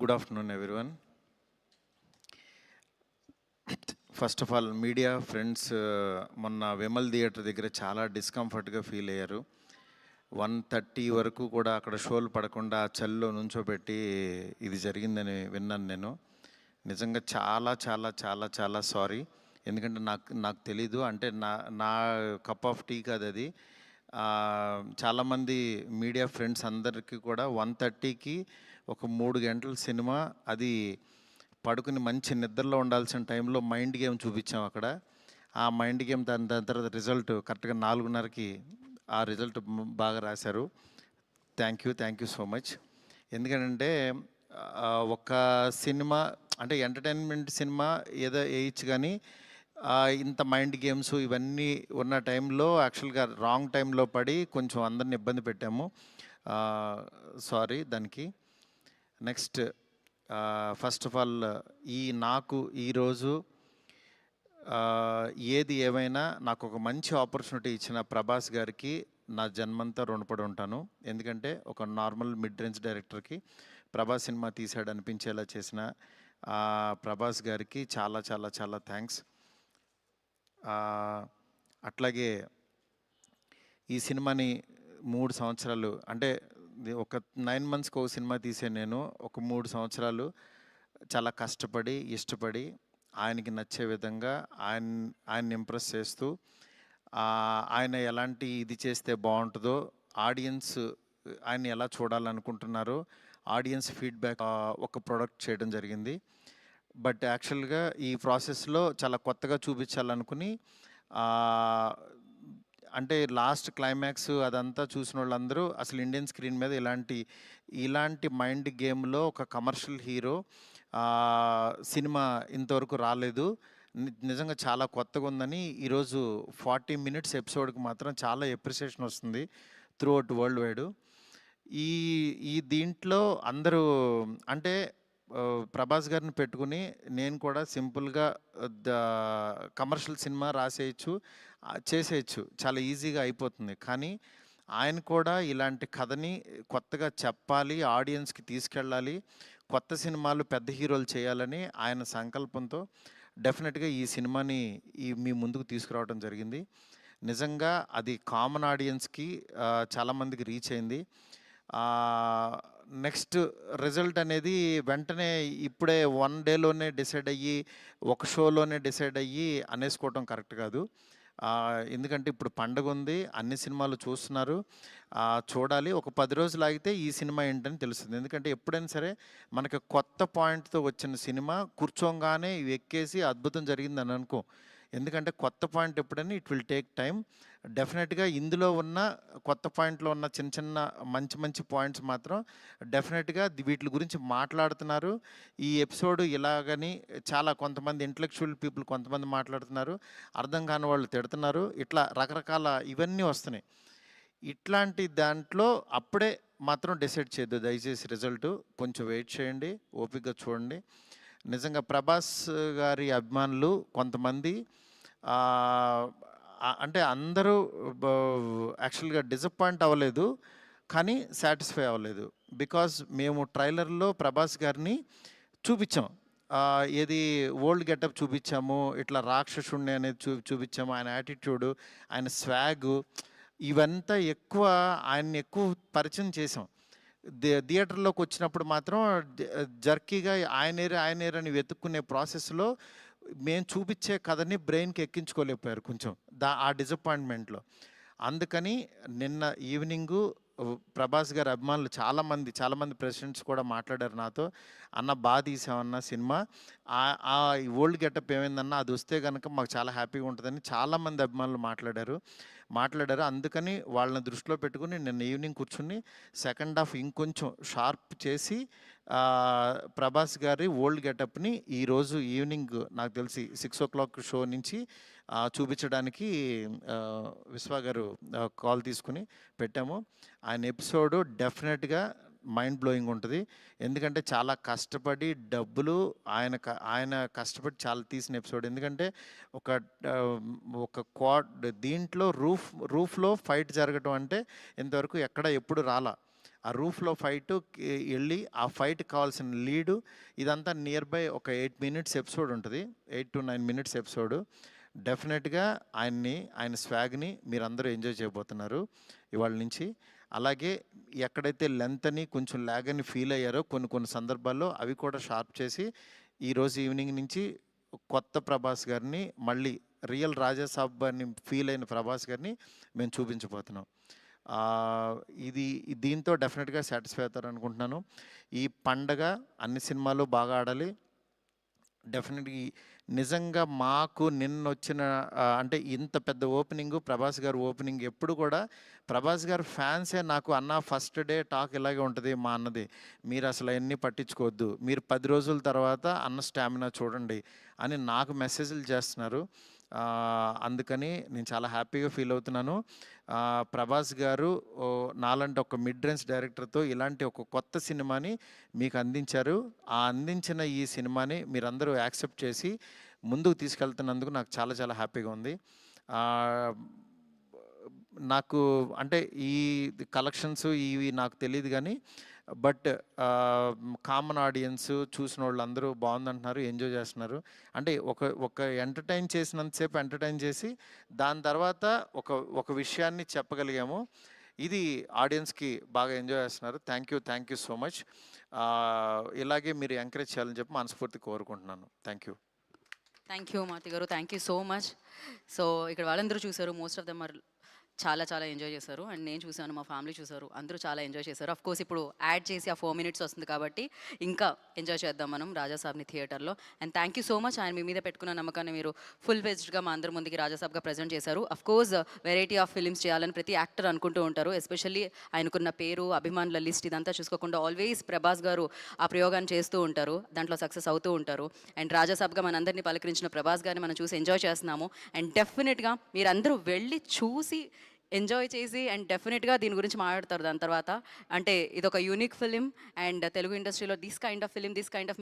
Good afternoon, everyone. First of all media friends మొన్న Vimal theatre దగ్గర చాలా డిస్కంఫర్ట్గా ఫీల్ అయ్యారు. 1:30 వరకు కూడా అక్కడ షోలు పడకుండా చలిలో నుంచోబెట్టి ఇది జరిగిందని విన్నాను నేను. నిజంగా చాలా చాలా చాలా చాలా సారీ. ఎందుకంటే నాకు తెలీదు, అంటే నా కప్ ఆఫ్ టీ కాదు అది. చాలామంది మీడియా ఫ్రెండ్స్ అందరికీ కూడా 1:30కి ఒక 3 గంటల సినిమా, అది పడుకుని మంచి నిద్రలో ఉండాల్సిన టైంలో మైండ్ గేమ్ చూపించాం అక్కడ. ఆ మైండ్ గేమ్ దాని తర్వాత రిజల్ట్ కరెక్ట్గా 4:30కి ఆ రిజల్ట్ బాగా రాశారు. Thank you so much. ఎందుకంటే ఒక సినిమా అంటే ఎంటర్టైన్మెంట్ సినిమా ఏదో వేయచ్చు, కానీ ఇంత మైండ్ గేమ్స్ ఇవన్నీ ఉన్న టైంలో యాక్చువల్గా రాంగ్ టైంలో పడి కొంచెం అందరిని ఇబ్బంది పెట్టాము. సారీ దానికి. నెక్స్ట్, ఫస్ట్ ఆఫ్ ఆల్ నాకు ఈరోజు ఏది ఏమైనా నాకు ఒక మంచి ఆపర్చునిటీ ఇచ్చిన ప్రభాస్ గారికి నా జన్మంతా రుణపడి ఉంటాను. ఎందుకంటే ఒక నార్మల్ మిడ్ రేంజ్ డైరెక్టర్కి ప్రభాస్ సినిమా తీసాడు అనిపించేలా చేసిన ప్రభాస్ గారికి చాలా చాలా చాలా థ్యాంక్స్. అట్లాగే ఈ సినిమాని 3 సంవత్సరాలు, అంటే ఒక 9 మంత్స్కి ఒక సినిమా తీసే నేను ఒక 3 సంవత్సరాలు చాలా కష్టపడి ఇష్టపడి ఆయనకి నచ్చే విధంగా ఆయన్ని ఇంప్రెస్ చేస్తూ, ఆయన ఎలాంటి ఇది చేస్తే బాగుంటుందో, ఆడియన్స్ ఆయన్ని ఎలా చూడాలనుకుంటున్నారో ఆడియన్స్ ఫీడ్బ్యాక్ ఒక ప్రొడక్ట్ చేయడం జరిగింది. బట్ యాక్చువల్గా ఈ ప్రాసెస్లో చాలా కొత్తగా చూపించాలనుకుని, అంటే లాస్ట్ క్లైమాక్స్ అదంతా చూసిన వాళ్ళందరూ అసలు ఇండియన్ స్క్రీన్ మీద ఇలాంటి మైండ్ గేమ్లో ఒక కమర్షియల్ హీరో సినిమా ఇంతవరకు రాలేదు, నిజంగా చాలా కొత్తగా ఉందని. ఈరోజు 40 మినిట్స్ ఎపిసోడ్కి మాత్రం చాలా ఎప్రిసియేషన్ వస్తుంది త్రూ అవుట్ వరల్డ్ వైడ్. ఈ దీంట్లో అందరూ అంటే ప్రభాస్ గారిని పెట్టుకుని నేను కూడా సింపుల్గా కమర్షియల్ సినిమా రాసేయచ్చు, చేసేయచ్చు, చాలా ఈజీగా అయిపోతుంది. కానీ ఆయన కూడా ఇలాంటి కథని కొత్తగా చెప్పాలి, ఆడియన్స్కి తీసుకెళ్ళాలి, కొత్త సినిమాలు పెద్ద హీరోలు చేయాలని ఆయన సంకల్పంతో డెఫినెట్గా ఈ సినిమాని మీ ముందుకు తీసుకురావడం జరిగింది. నిజంగా అది కామన్ ఆడియన్స్కి చాలామందికి రీచ్ అయింది. నెక్స్ట్ రిజల్ట్ అనేది వెంటనే ఇప్పుడే 1 డేలోనే డిసైడ్ అయ్యి ఒక షోలోనే డిసైడ్ అయ్యి అనేసుకోవటం కరెక్ట్ కాదు. ఎందుకంటే ఇప్పుడు పండగ ఉంది, అన్ని సినిమాలు చూస్తున్నారు, చూడాలి. ఒక 10 రోజులు ఆగితే ఈ సినిమా ఏంటని తెలుస్తుంది. ఎందుకంటే ఎప్పుడైనా సరే మనకి కొత్త పాయింట్తో వచ్చిన సినిమా కూర్చోగానే ఎక్కేసి అద్భుతం జరిగిందని అనుకో. ఎందుకంటే కొత్త పాయింట్ ఎప్పుడైనా ఇట్ విల్ టేక్ టైం. డెఫినెట్గా ఇందులో ఉన్న కొత్త పాయింట్లో ఉన్న చిన్న చిన్న మంచి పాయింట్స్ మాత్రం డెఫినెట్గా వీటి గురించి మాట్లాడుతున్నారు. ఈ ఎపిసోడ్ ఇలాగని చాలా కొంతమంది ఇంటలెక్చువల్ పీపుల్ కొంతమంది మాట్లాడుతున్నారు, అర్థం కాని వాళ్ళు తిడుతున్నారు, ఇట్లా రకరకాల ఇవన్నీ వస్తున్నాయి. ఇట్లాంటి దాంట్లో అప్పుడే మాత్రం డిసైడ్ చేయొద్దు దయచేసి. రిజల్ట్ కొంచెం వెయిట్ చేయండి, ఓపికగా చూడండి. నిజంగా ప్రభాస్ గారి అభిమానులు కొంతమంది అంటే అందరూ యాక్చువల్గా డిసప్పాయింట్ అవ్వలేదు, కానీ సాటిస్ఫై అవ్వలేదు. బికాజ్ మేము ట్రైలర్లో ప్రభాస్ గారిని చూపించాం, ఏది ఓల్డ్ గెటప్ చూపించాము, ఇట్లా రాక్షసుణ్ణి అనేది చూపించాము, ఆయన యాటిట్యూడు, ఆయన స్వాగు, ఇవంతా ఆయన్ని ఎక్కువ పరిచయం చేసాం. థియేటర్లోకి వచ్చినప్పుడు మాత్రం జర్కీగా ఆయనేరు అని వెతుక్కునే ప్రాసెస్లో మేము చూపించే కథని బ్రెయిన్కి ఎక్కించుకోలేకపోయారు కొంచెం ఆ డిసప్పాయింట్మెంట్లో. అందుకని నిన్న ఈవినింగు ప్రభాస్ గారి అభిమానులు చాలామంది ప్రెసిడెంట్స్ కూడా మాట్లాడారు నాతో, అన్న బాగా తీసామన్న సినిమా, ఆ ఓల్డ్ గెటప్ ఏమైందన్నా అది వస్తే కనుక మాకు చాలా హ్యాపీగా ఉంటుందని చాలామంది అభిమానులు మాట్లాడారు. అందుకని వాళ్ళని దృష్టిలో పెట్టుకుని నిన్న ఈవినింగ్ కూర్చుని సెకండ్ హాఫ్ ఇంకొంచెం షార్ప్ చేసి ప్రభాస్ గారి ఓల్డ్ గెటప్ని ఈరోజు ఈవినింగ్ నాకు తెలిసి 6 o'clock షో నుంచి చూపించడానికి విశ్వ గారు కాల్ తీసుకుని పెట్టాము. ఆయన ఎపిసోడు డెఫినెట్గా మైండ్ బ్లోయింగ్ ఉంటుంది. ఎందుకంటే చాలా కష్టపడి డబ్బులు ఆయన కష్టపడి చాలా తీసిన ఎపిసోడ్. ఎందుకంటే ఒక దీంట్లో రూఫ్లో ఫైట్ జరగటం అంటే ఇంతవరకు ఎప్పుడు రాలా. ఆ రూఫ్లో ఫైట్ వెళ్ళి ఆ ఫైట్ కావాల్సిన లీడు ఇదంతా నియర్ బై ఒక 8 మినిట్స్ ఎపిసోడ్ ఉంటుంది, 8 to 9 మినిట్స్ ఎపిసోడ్. డెఫినెట్గా ఆయన స్వాగ్ని మీరందరూ ఎంజాయ్ చేయబోతున్నారు ఇవాళ నుంచి. అలాగే ఎక్కడైతే లెంత్ అని కొంచెం ల్యాగ్ అని ఫీల్ అయ్యారో కొన్ని సందర్భాల్లో అవి కూడా షార్ప్ చేసి ఈరోజు ఈవినింగ్ నుంచి కొత్త ప్రభాస్ గారిని, మళ్ళీ రియల్ రాజాసాబ్ అని ఫీల్ అయిన ప్రభాస్ గారిని మేము చూపించబోతున్నాం. ఇది దీంతో డెఫినెట్గా సాటిస్ఫై అవుతారు అనుకుంటున్నాను. ఈ పండగ అన్ని సినిమాలు బాగా ఆడాలి. డెఫినెట్గా నిజంగా మాకు నిన్నొచ్చిన అంటే ఇంత పెద్ద ఓపెనింగ్, ప్రభాస్ గారు ఓపెనింగ్ ఎప్పుడు కూడా ప్రభాస్ గారు ఫ్యాన్సే నాకు అన్న ఫస్ట్ డే టాక్ ఇలాగే ఉంటుంది మా అన్నది, మీరు అసలు అవన్నీ పట్టించుకోవద్దు, మీరు 10 రోజుల తర్వాత అన్న స్టామినా చూడండి అని నాకు మెసేజ్లు చేస్తున్నారు. అందుకని నేను చాలా హ్యాపీగా ఫీల్ అవుతున్నాను. ప్రభాస్ గారు నాలాంటి ఒక మిడ్ రేంజ్ డైరెక్టర్తో ఇలాంటి ఒక కొత్త సినిమాని మీకు అందించారు. ఆ అందించిన ఈ సినిమాని మీరందరూ యాక్సెప్ట్ చేసి ముందుకు తీసుకెళ్తున్నందుకు నాకు చాలా చాలా హ్యాపీగా ఉంది. నాకు అంటే ఈ కలెక్షన్స్ ఇవి నాకు తెలియదు కానీ బట్ కామన్ ఆడియన్స్ చూసిన వాళ్ళందరూ బాగుందంటున్నారు, ఎంజాయ్ చేస్తున్నారు. అంటే ఒక ఎంటర్టైన్ చేసినంతసేపు ఎంటర్టైన్ చేసి దాని తర్వాత ఒక విషయాన్ని చెప్పగలిగాము. ఇది ఆడియన్స్కి బాగా ఎంజాయ్ చేస్తున్నారు. Thank you so much. ఇలాగే మీరు ఎంకరేజ్ చేయాలని చెప్పి మనస్ఫూర్తి కోరుకుంటున్నాను. థ్యాంక్ యూ మారుతి గారు, thank you so much. So ఇక్కడ వాళ్ళందరూ చూసారు, మోస్ట్ ఆఫ్ దమ్ ఆర్ చాలా చాలా ఎంజాయ్ చేశారు. అండ్ నేను చూశాను, మా ఫ్యామిలీ చూశారు, అందరూ చాలా ఎంజాయ్ చేశారు. అఫ్ కోర్స్ ఇప్పుడు యాడ్ చేసి ఆ 4 minutes వస్తుంది కాబట్టి ఇంకా ఎంజాయ్ చేద్దాం మనం రాజాసాబ్ని థియేటర్లో. And thank you so much, ఆయన మీ మీద పెట్టుకున్న నమ్మకాన్ని మీరు ఫుల్ ఫెజ్డ్గా మా అందరి ముందుకి రాజాసాబ్గా ప్రజెంట్ చేశారు. Of course variety of films చేయాలని ప్రతి యాక్టర్ అనుకుంటూ ఉంటారు, ఎస్పెషల్లీ ఆయనకున్న పేరు, అభిమానుల లిస్ట్ ఇదంతా చూసుకోకుండా ఆల్వేస్ ప్రభాస్ గారు ఆ ప్రయోగాన్ని చేస్తూ ఉంటారు, దాంట్లో సక్సెస్ అవుతూ ఉంటారు. అండ్ రాజాసాబ్గా మనందరినీ పలకరించిన ప్రభాస్ గారిని మనం చూసి ఎంజాయ్ చేస్తున్నాము. అండ్ డెఫినెట్గా మీరందరూ వెళ్ళి చూసి ఎంజాయ్ చేసి అండ్ డెఫినెట్గా దీని గురించి మాట్లాడతారు దాని తర్వాత. అంటే ఇదొక యూనిక్ ఫిలిం అండ్ తెలుగు ఇండస్ట్రీలో this kind of film, this kind of